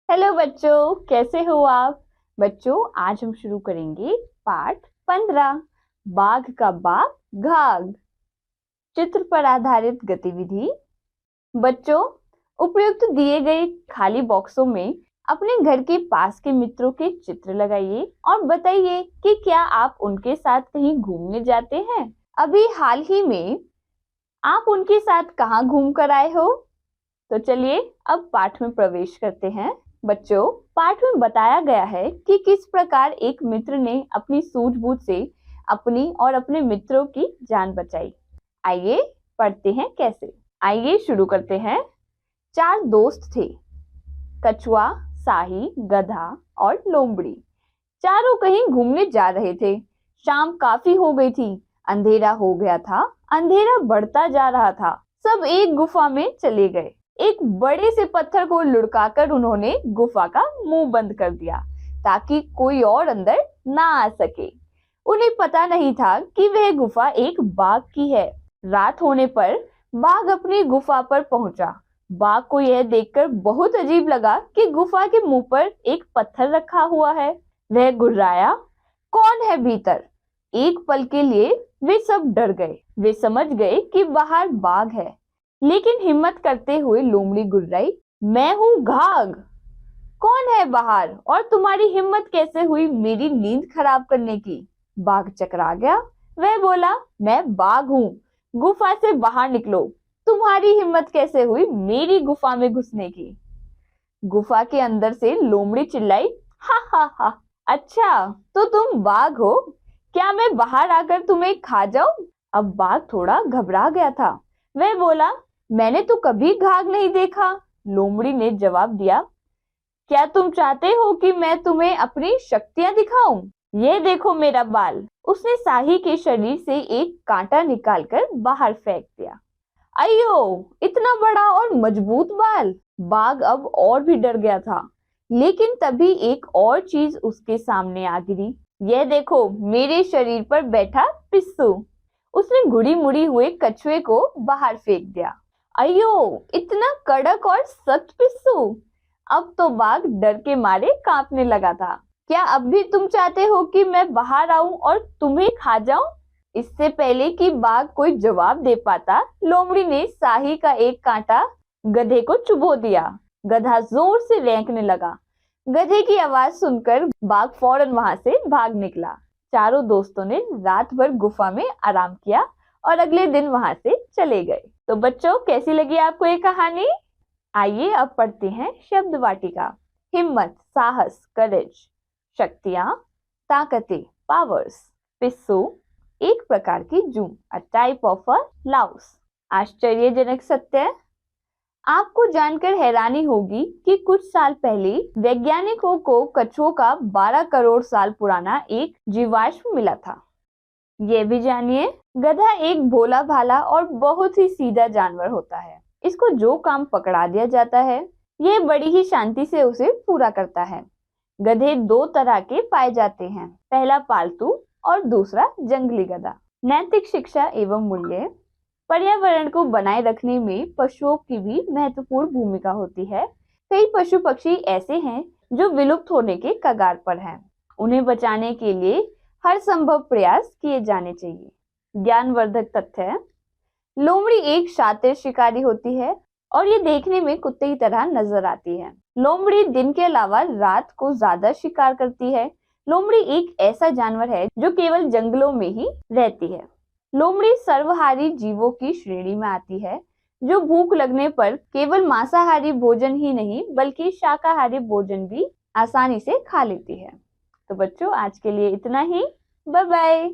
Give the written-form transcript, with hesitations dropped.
Hello बच्चों, कैसे हो आप? बच्चों, आज हम शुरू करेंगे पाठ 15 बाघ का बाप घाघ। चित्र पर आधारित गतिविधि। बच्चों, उपयुक्त दिए गए खाली बॉक्सों में अपने घर के पास के मित्रों के चित्र लगाइए और बताइए कि क्या आप उनके साथ कहीं घूमने जाते हैं। अभी हाल ही में आप उनके साथ कहाँ घूम कर आए हो? तो चलिए अब पाठ में प्रवेश करते हैं। बच्चों, पाठ में बताया गया है कि किस प्रकार एक मित्र ने अपनी सूझबूझ से अपनी और अपने मित्रों की जान बचाई। आइए पढ़ते हैं कैसे। आइए शुरू करते हैं। 4 दोस्त थे, कछुआ, साही, गधा और लोमड़ी। चारों कहीं घूमने जा रहे थे। शाम काफी हो गई थी, अंधेरा हो गया था। अंधेरा बढ़ता जा रहा था। सब एक गुफा में चले गए। एक बड़े से पत्थर को लुढ़काकर उन्होंने गुफा का मुंह बंद कर दिया ताकि कोई और अंदर ना आ सके। उन्हें पता नहीं था कि वह गुफा एक बाघ की है। रात होने पर बाघ अपनी गुफा पर पहुंचा। बाघ को यह देखकर बहुत अजीब लगा कि गुफा के मुंह पर एक पत्थर रखा हुआ है। वह गुर्राया, कौन है भीतर? एक पल के लिए वे सब डर गए। वे समझ गए कि बाहर बाघ है, लेकिन हिम्मत करते हुए लोमड़ी गुर्राई, मैं हूँ घाघ। कौन है बाहर और तुम्हारी हिम्मत कैसे हुई मेरी नींद खराब करने की? बाघ चकरा गया। वह बोला, मैं बाघ हूँ, गुफा से बाहर निकलो। तुम्हारी हिम्मत कैसे हुई मेरी गुफा में घुसने की? गुफा के अंदर से लोमड़ी चिल्लाई, हा हा हा, अच्छा तो तुम बाघ हो, क्या मैं बाहर आकर तुम्हें खा जाऊं? अब बाघ थोड़ा घबरा गया था। वह बोला, मैंने तो कभी घाघ नहीं देखा। लोमड़ी ने जवाब दिया, क्या तुम चाहते हो कि मैं तुम्हें अपनी शक्तियां दिखाऊं? ये देखो मेरा बाल। उसने साही के शरीर से एक कांटा निकालकर बाहर फेंक दिया। अयो, इतना बड़ा और मजबूत बाल! बाघ अब और भी डर गया था। लेकिन तभी एक और चीज उसके सामने आ गिरी। यह देखो मेरे शरीर पर बैठा पिस्सू। उसने गुड़ी मुड़ी हुए कछुए को बाहर फेंक दिया। अयो, इतना कड़क और सख्त पिस्सू! अब तो बाघ डर के मारे कांपने लगा था। क्या अब भी तुम चाहते हो कि मैं बाहर आऊं और तुम्हें खा जाऊं? इससे पहले कि बाघ कोई जवाब दे पाता, लोमड़ी ने साही का एक कांटा गधे को चुभो दिया। गधा जोर से रेंकने लगा। गधे की आवाज सुनकर बाघ फौरन वहां से भाग निकला। चारों दोस्तों ने रात भर गुफा में आराम किया और अगले दिन वहां से चले गए। तो बच्चों, कैसी लगी आपको ये कहानी? आइए अब पढ़ते हैं शब्द वाटिका। हिम्मत, साहस, करेज। शक्तियां, ताकतें, पावर्स। पिस्सू, एक प्रकार की जू, a type of a Laue's. आश्चर्यजनक सत्य। आपको जानकर हैरानी होगी कि कुछ साल पहले वैज्ञानिकों को कछुओं का 12 करोड़ साल पुराना एक जीवाश्म मिला था। ये भी जानिए, गधा एक भोला भाला और बहुत ही सीधा जानवर होता है। इसको जो काम पकड़ा दिया जाता है, ये बड़ी ही शांति से उसे पूरा करता है। गधे 2 तरह के पाए जाते हैं, पहला पालतू और दूसरा जंगली गधा। नैतिक शिक्षा एवं मूल्य। पर्यावरण को बनाए रखने में पशुओं की भी महत्वपूर्ण भूमिका होती है। कई पशु पक्षी ऐसे हैं जो विलुप्त होने के कगार पर हैं। उन्हें बचाने के लिए हर संभव प्रयास किए जाने चाहिए। ज्ञानवर्धक तथ्य। लोमड़ी एक शातिर शिकारी होती है और ये देखने में कुत्ते की तरह नजर आती है। लोमड़ी दिन के अलावा रात को ज्यादा शिकार करती है। लोमड़ी एक ऐसा जानवर है जो केवल जंगलों में ही रहती है। लोमड़ी सर्वहारी जीवों की श्रेणी में आती है, जो भूख लगने पर केवल मांसाहारी भोजन ही नहीं बल्कि शाकाहारी भोजन भी आसानी से खा लेती है। तो बच्चों, आज के लिए इतना ही। Bye bye.